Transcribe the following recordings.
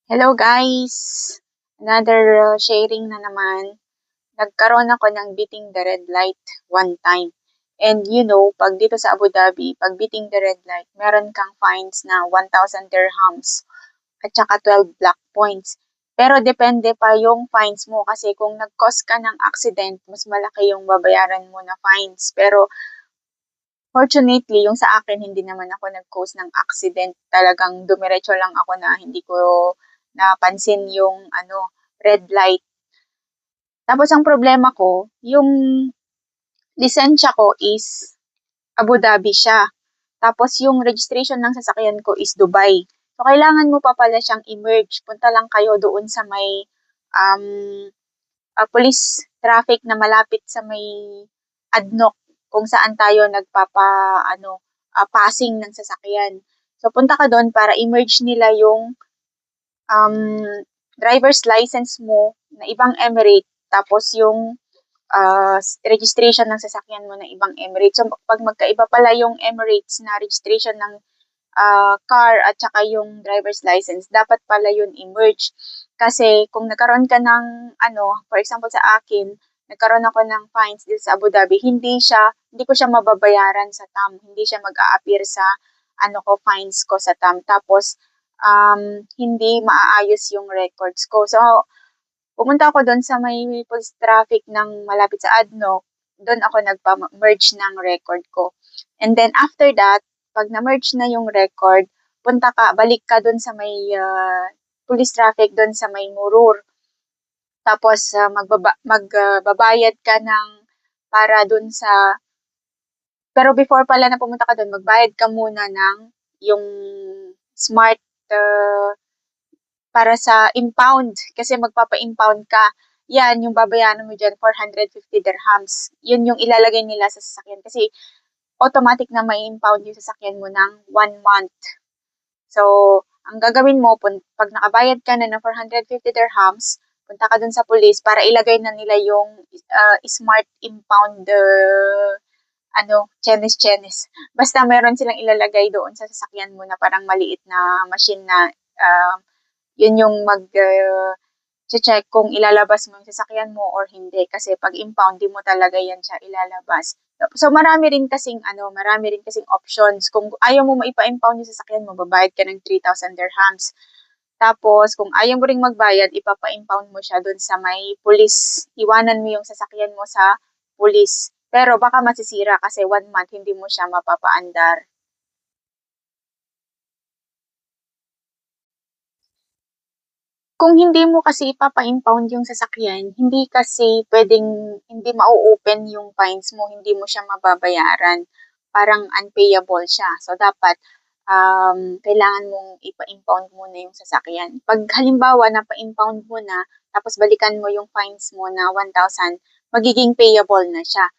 Hello guys! Another sharing na naman. Nagkaroon ako ng beating the red light one time. And pag dito sa Abu Dhabi, pag beating the red light, meron kang fines na 1,000 dirhams at saka 12 black points. Pero depende pa yung fines mo kasi kung nag-cause ka ng accident, mas malaki yung babayaran mo na fines. Pero fortunately, yung sa akin, hindi naman ako nag-cause ng accident. Talagang dumiretso lang ako na hindi ko napansin yung red light. Tapos ang problema ko, yung lisensya ko is Abu Dhabi siya. Tapos yung registration ng sasakyan ko is Dubai. So kailangan mo pa pala siyang i-merge. Punta lang kayo doon sa may um, police traffic na malapit sa may ADNOC kung saan tayo passing ng sasakyan. So punta ka doon para i-merge nila yung um, driver's license mo na ibang Emirate tapos yung registration ng sasakyan mo na ibang Emirates. So, pag magkaiba pala yung Emirates na registration ng car at saka yung driver's license, dapat pala yun i-merge. Kasi kung nagkaroon ka ng, for example sa akin, nagkaroon ako ng fines dito sa Abu Dhabi, hindi ko siya mababayaran sa TAM. Hindi siya mag-a-appear sa, fines ko sa TAM. Tapos, hindi maaayos yung records ko. So, pumunta ako doon sa may police traffic ng malapit sa ADNOC. Doon ako nagpa-merge ng record ko. And then after that, pag na-merge na yung record, balik ka doon sa may police traffic doon sa may Murur. Tapos magbabayad ka ng para doon sa pero before pala na pumunta ka doon, magbayad ka muna ng yung smart para sa impound kasi magpapa-impound ka. Yan, yung babayaran mo dyan, 450 dirhams. Yun yung ilalagay nila sa sasakyan kasi automatic na may impound yung sasakyan mo ng 1 month. So, ang gagawin mo, pag nakabayad ka na ng 450 dirhams, punta ka dun sa police para ilagay na nila yung smart impound chenis. Basta meron silang ilalagay doon sa sasakyan mo na parang maliit na machine na yun yung check kung ilalabas mo yung sasakyan mo or hindi. Kasi pag impound, di mo talaga yan siya ilalabas. So marami rin kasing options. Kung ayaw mo maipa-impound yung sasakyan mo, babayad ka ng 3,000 dirhams. Tapos, kung ayaw mo ring magbayad, ipapa-impound mo siya dun sa may police. Iwanan mo yung sasakyan mo sa police. Pero baka masisira kasi 1 month hindi mo siya mapapaandar. Kung hindi mo kasi ipapa-impound yung sasakyan, hindi kasi pwedeng hindi mau-open yung fines mo, hindi mo siya mababayaran. Parang unpayable siya. So, dapat kailangan mong ipa-impound muna yung sasakyan. Pag halimbawa napa-impound mo na, tapos balikan mo yung fines mo na 1,000, magiging payable na siya.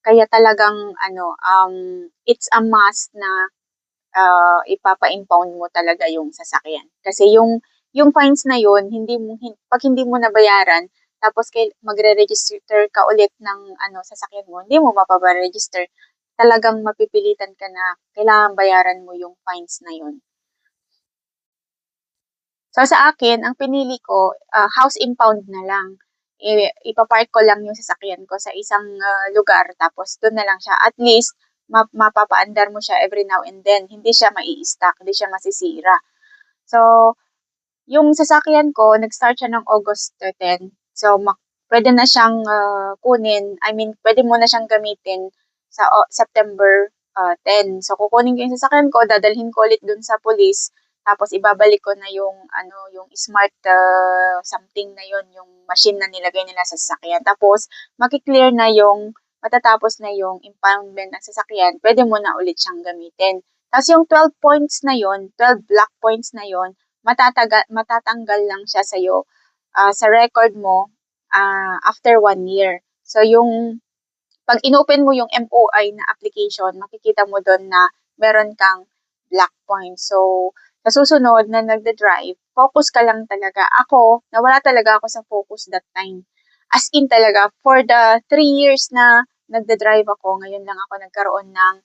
Kaya talagang it's a must na ipapa-impound mo talaga yung sasakyan. Kasi yung fines na yun, pag hindi mo nabayaran, tapos magre-register ka ulit ng sasakyan mo, hindi mo mapaparegister. Talagang mapipilitan ka na kailangan bayaran mo yung fines na yun. So sa akin, ang pinili ko, house impound na lang. Ipapark ko lang yung sasakyan ko sa isang lugar, tapos doon na lang siya. At least, mapapaandar mo siya every now and then. Hindi siya mai-stack, hindi siya masisira. So, yung sasakyan ko, nag-start siya ng August 10. So, pwede na siyang kunin. I mean, pwede mo na siyang gamitin sa September 10. So, kukunin ko yung sasakyan ko, dadalhin ko ulit dun sa police. Tapos, ibabalik ko na yung smart something na yon yung machine na nilagay nila sa sasakyan. Tapos, makiklear na matatapos na yung impoundment ng sasakyan, pwede mo na ulit siyang gamitin. Tapos, yung 12 points na yon 12 black points na yon matatanggal lang siya sa'yo sa record mo after 1 year. So, pag inopen mo yung MOI na application, makikita mo doon na meron kang black points. So, sa susunod na nagda-drive, focus ka lang talaga. Ako, nawala talaga ako sa focus that time. As in talaga, for the 3 years na nagda-drive ako, ngayon lang ako nagkaroon ng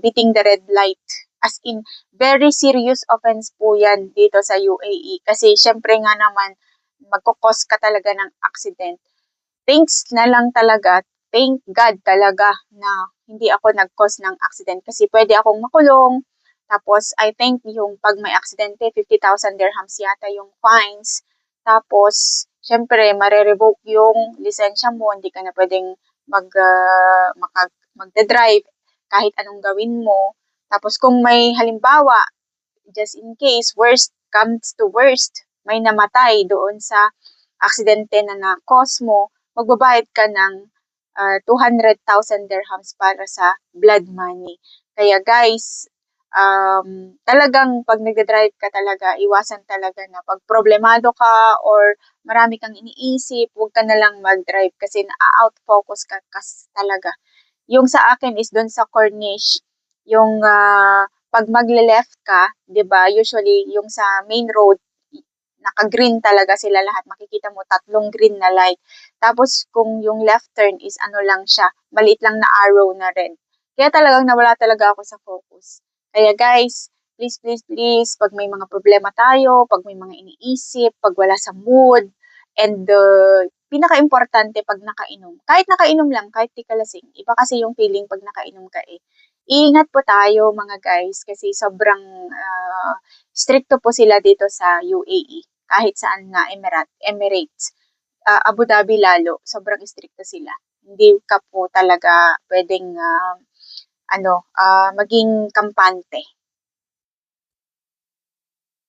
beating the red light. As in, very serious offense po yan dito sa UAE. Kasi syempre nga naman, magkukos ka talaga ng accident. Thanks na lang talaga, thank God talaga na hindi ako nag-cause ng accident kasi pwede akong makulong. Tapos, I think yung pag may aksidente, 50,000 dirhams yata yung fines. Tapos, syempre, mare-revoke yung lisensya mo, hindi ka na pwedeng magde-drive kahit anong gawin mo. Tapos, kung may halimbawa, just in case, worst comes to worst, may namatay doon sa aksidente na na-cause mo, magbabayad ka ng 200,000 dirhams para sa blood money. Kaya guys, talagang pag nagde-drive ka talaga, iwasan talaga na pag problemado ka or marami kang iniisip, huwag ka na lang mag-drive kasi na-out focus ka kasi talaga. Yung sa akin is doon sa Corniche, yung pag magle-left ka, 'di ba? Usually yung sa main road naka-green talaga sila lahat. Makikita mo tatlong green na light. Tapos kung yung left turn is ano lang siya, maliit lang na arrow na red. Kaya talagang nawala talaga ako sa focus. Kaya guys, please, please, please, pag may mga problema tayo, pag may mga iniisip, pag wala sa mood, and pinaka-importante pag nakainom. Kahit nakainom lang, kahit di ka lasing. Iba kasi yung feeling pag nakainom ka eh. Iingat po tayo mga guys kasi sobrang stricto po sila dito sa UAE. Kahit saan nga Emirates, Abu Dhabi lalo, sobrang stricto sila. Hindi ka po talaga pwedeng maging kampante.